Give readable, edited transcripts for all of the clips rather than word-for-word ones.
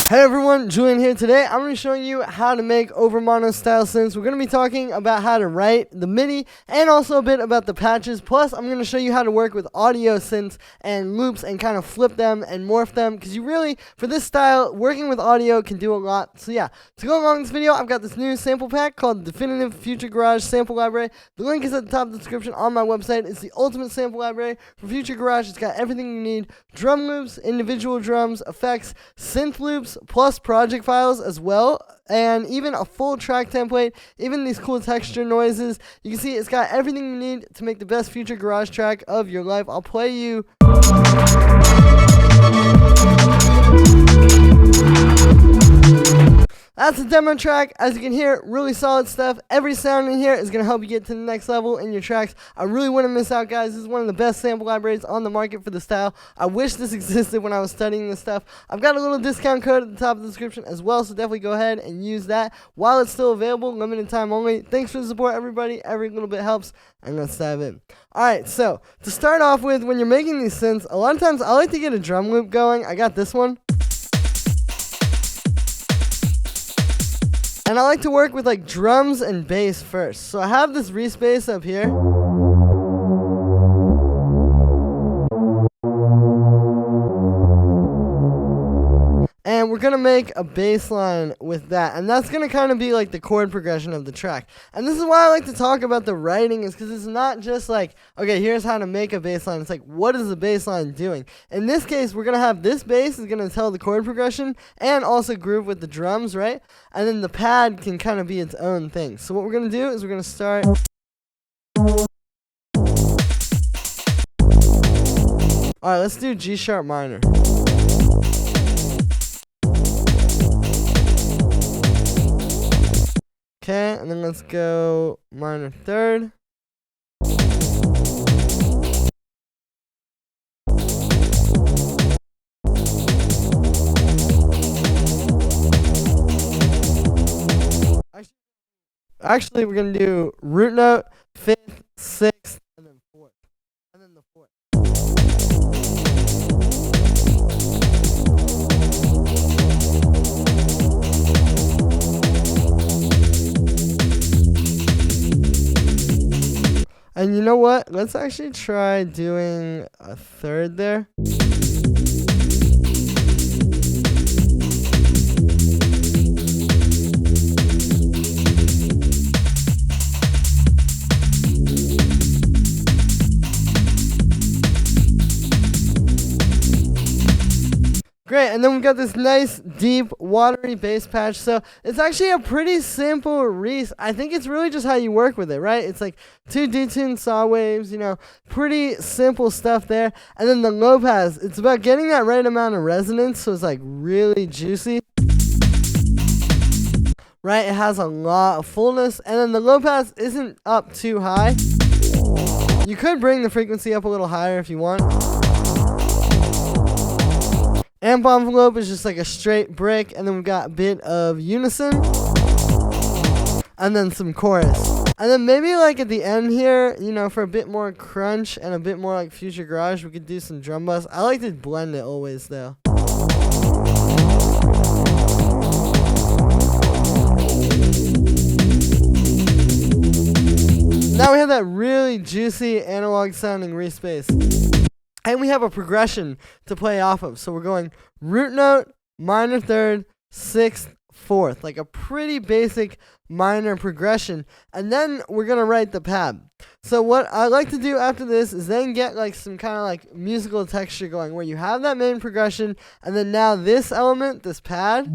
Hey everyone, Julian here. Today I'm going to show you how to make Overmono style synths. We're going to be talking about how to write the MIDI and also a bit about the patches. Plus I'm going to show you how to work with audio synths and loops and kind of flip them and morph them, because you really, for this style, working with audio can do a lot. So yeah, to go along with this video, I've got this new sample pack called Definitive Future Garage Sample Library. The link is at the top of the description on my website. It's the ultimate sample library for Future Garage. It's got everything you need: drum loops, individual drums, effects, synth loops, plus project files as well, and even a full track template, even these cool texture noises. You can see it's got everything you need to make the best Future Garage track of your life. I'll play you that's a demo track. As you can hear, really solid stuff. Every sound in here is going to help you get to the next level in your tracks. I really wouldn't miss out, guys. This is one of the best sample libraries on the market for the style. I wish this existed when I was studying this stuff. I've got a little discount code at the top of the description as well, so definitely go ahead and use that while it's still available, limited time only. Thanks for the support, everybody. Every little bit helps, and let's dive in. Alright, so to start off with, when you're making these synths, a lot of times I like to get a drum loop going. I got this one. And I like to work with like drums and bass first. So I have this respace up here. And we're going to make a bass line with that. And that's going to kind of be like the chord progression of the track. And this is why I like to talk about the writing, is because it's not just like, okay, here's how to make a bass line. It's like, what is the bass line doing? In this case, we're going to have this bass is going to tell the chord progression and also groove with the drums, right? And then the pad can kind of be its own thing. So what we're going to do is we're going to start. Alright, let's do G sharp minor. Okay, and then let's go minor third. Actually, we're going to do root note, fifth, sixth, and then fourth. And then the fourth. And you know what? Let's actually try doing a third there. Great, and then we've got this nice, deep, watery bass patch. So it's actually a pretty simple res. I think it's really just how you work with it, right? It's like 2 detuned saw waves, you know, pretty simple stuff there. And then the low pass, it's about getting that right amount of resonance, so it's like really juicy. Right, it has a lot of fullness. And then the low pass isn't up too high. You could bring the frequency up a little higher if you want. Amp envelope is just like a straight brick, and then we've got a bit of unison, and then some chorus. And then maybe like at the end here, you know, for a bit more crunch and a bit more like Future Garage, we could do some drum bus. I like to blend it always though. Now we have that really juicy analog sounding respace. And we have a progression to play off of. So we're going root note, minor third, sixth, fourth. Like a pretty basic minor progression. And then we're going to write the pad. So what I like to do after this is then get like some kind of like musical texture going, where you have that main progression, and then now this element, this pad,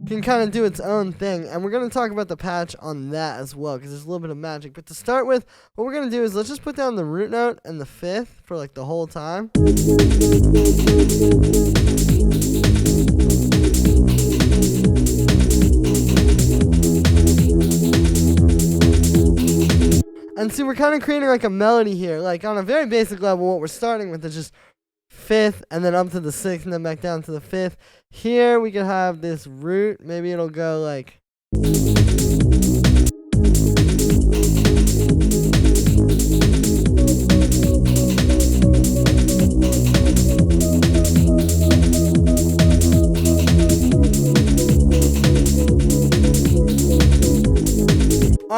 can kind of do its own thing. And we're going to talk about the patch on that as well, because there's a little bit of magic. But to start with, what we're going to do is let's just put down the root note and the fifth for like the whole time. And see, we're kind of creating like a melody here. Like on a very basic level, what we're starting with is just fifth, and then up to the sixth, and then back down to the fifth. Here we can have this root. Maybe it'll go like.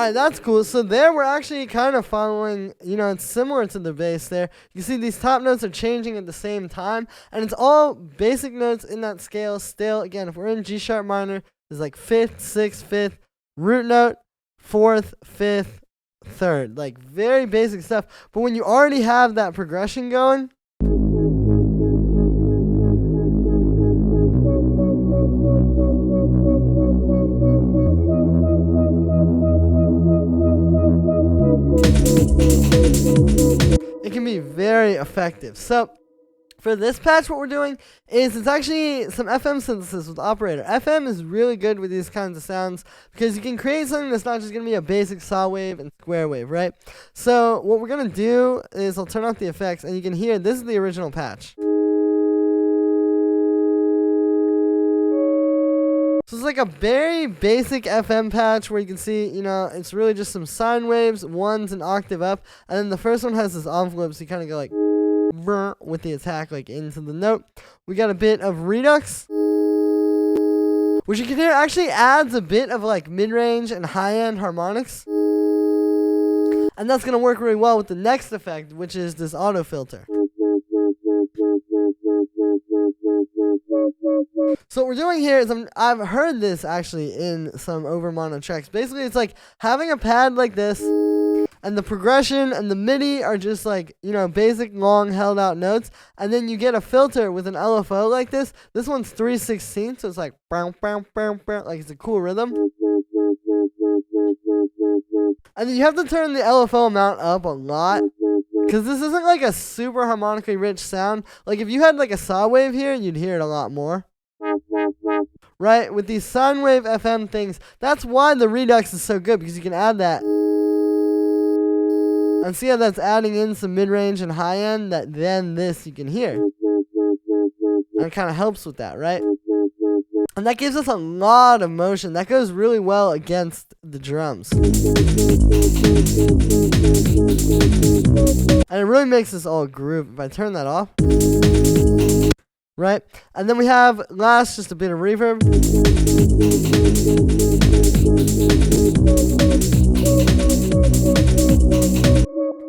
Alright, that's cool. So there we're actually kind of following, it's similar to the bass there. You see these top notes are changing at the same time, and it's all basic notes in that scale still. Again, if we're in G sharp minor, there's like 5th, 6th, 5th, root note, 4th, 5th, 3rd. Like very basic stuff. But when you already have that progression going, it can be very effective. So for this patch, what we're doing is it's actually some FM synthesis with operator. FM is really good with these kinds of sounds because you can create something that's not just going to be a basic saw wave and square wave, right? So what we're going to do is I'll turn off the effects, and you can hear this is the original patch. So it's like a very basic FM patch where you can see, it's really just some sine waves, ones an octave up, and then the first one has this envelope, so you kind of go like with the attack like into the note. We got a bit of redux, which you can hear actually adds a bit of like mid-range and high-end harmonics, and that's going to work really well with the next effect, which is this auto filter. So what we're doing here is I've heard this actually in some Overmono tracks. Basically, it's like having a pad like this, and the progression and the MIDI are just like, basic long held out notes. And then you get a filter with an LFO like this. This one's 3/16, so it's like, like it's a cool rhythm. And then you have to turn the LFO amount up a lot, because this isn't like a super harmonically rich sound. Like if you had like a saw wave here, you'd hear it a lot more. Right? With these sine wave FM things, that's why the redux is so good, because you can add that. And see how that's adding in some mid-range and high-end that then this you can hear. And it kind of helps with that, right? And that gives us a lot of motion. That goes really well against the drums. And it really makes this all groove. If I turn that off. Right? And then we have last just a bit of reverb.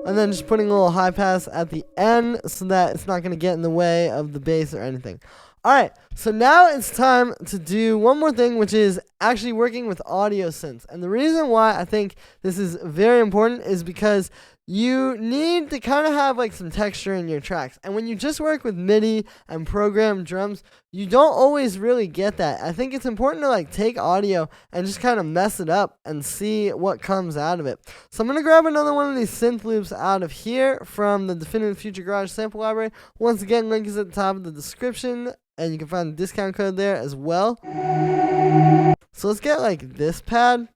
And then just putting a little high pass at the end so that it's not going to get in the way of the bass or anything. Alright, so now it's time to do one more thing, which is actually working with audio synths. And the reason why I think this is very important is because you need to kind of have like some texture in your tracks. And when you just work with MIDI and programmed drums, you don't always really get that. I think it's important to like take audio and just kind of mess it up and see what comes out of it. So I'm going to grab another one of these synth loops out of here from the Definitive Future Garage sample library. Once again, link is at the top of the description, and you can find the discount code there as well. So let's get like this pad.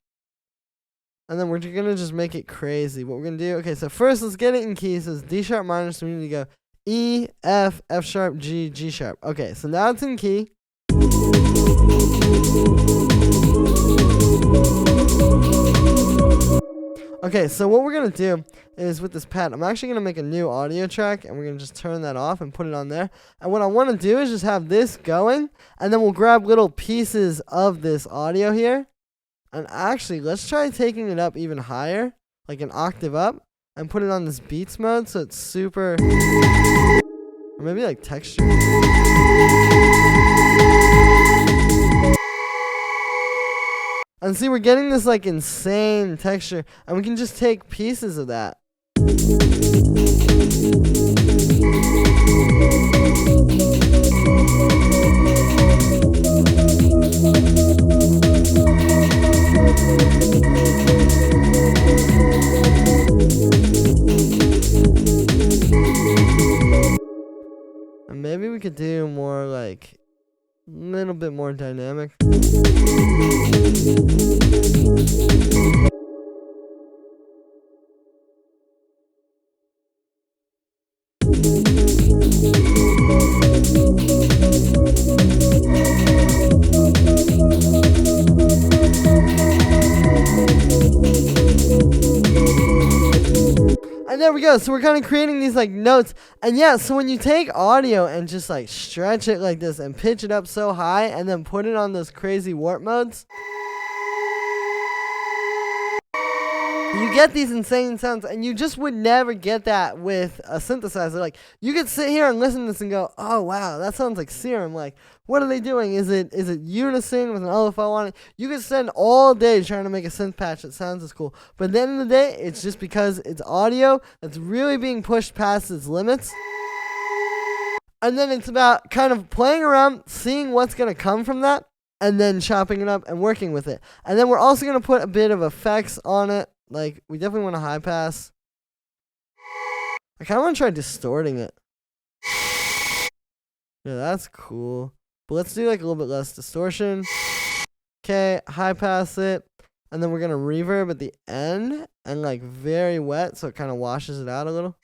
And then we're going to just make it crazy. What we're going to do, okay, so first let's get it in keys. So it's D sharp minor, so we need to go E, F, F sharp, G, G sharp. Okay, so now it's in key. Okay, so what we're going to do is with this pad, I'm actually going to make a new audio track, and we're going to just turn that off and put it on there. And what I want to do is just have this going, and then we'll grab little pieces of this audio here. And actually, let's try taking it up even higher, like an octave up, and put it on this beats mode so it's super, or maybe like texture. And see, we're getting this like insane texture, and we can just take pieces of that. And maybe we could do more like a little bit more dynamic. And there we go. So we're kind of creating these like notes. And yeah, so when you take audio and just like stretch it like this and pitch it up so high and then put it on those crazy warp modes, You get these insane sounds, and you just would never get that with a synthesizer. Like, you could sit here and listen to this and go, oh wow, that sounds like Serum. Like, what are they doing? Is it unison with an LFO on it? You could spend all day trying to make a synth patch that sounds as cool, but at the end of the day, it's just because it's audio that's really being pushed past its limits. And then it's about kind of playing around, seeing what's going to come from that, and then chopping it up and working with it. And then we're also going to put a bit of effects on it. Like, we definitely want to high pass. I kind of want to try distorting it. Yeah, that's cool. But let's do like a little bit less distortion. Okay, high pass it. And then we're going to reverb at the end. And like very wet, so it kind of washes it out a little.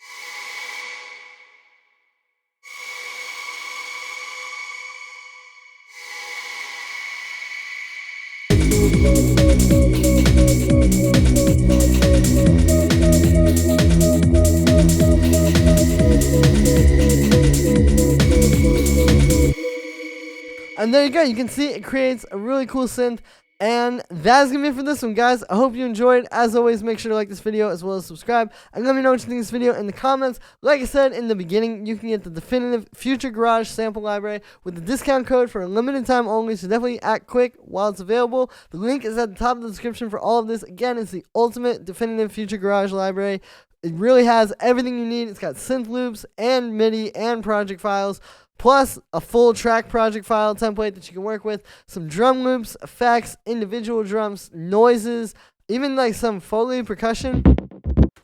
And there you go. You can see it creates a really cool synth. And that's going to be it for this one, guys. I hope you enjoyed. As always, make sure to like this video as well as subscribe. And let me know what you think of this video in the comments. Like I said in the beginning, you can get the definitive Future Garage sample library with the discount code for a limited time only. So definitely act quick while it's available. The link is at the top of the description for all of this. Again, it's the ultimate definitive Future Garage library. It really has everything you need. It's got synth loops and MIDI and project files, plus a full track project file template that you can work with, some drum loops, effects, individual drums, noises, even like some Foley percussion,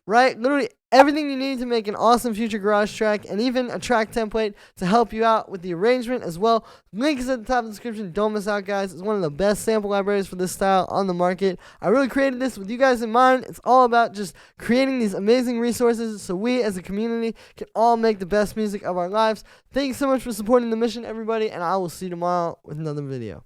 right? Literally everything you need to make an awesome Future Garage track, and even a track template to help you out with the arrangement as well. Link is at the top of the description. Don't miss out, guys. It's one of the best sample libraries for this style on the market. I really created this with you guys in mind. It's all about just creating these amazing resources so we as a community can all make the best music of our lives. Thank you so much for supporting the mission, everybody, and I will see you tomorrow with another video.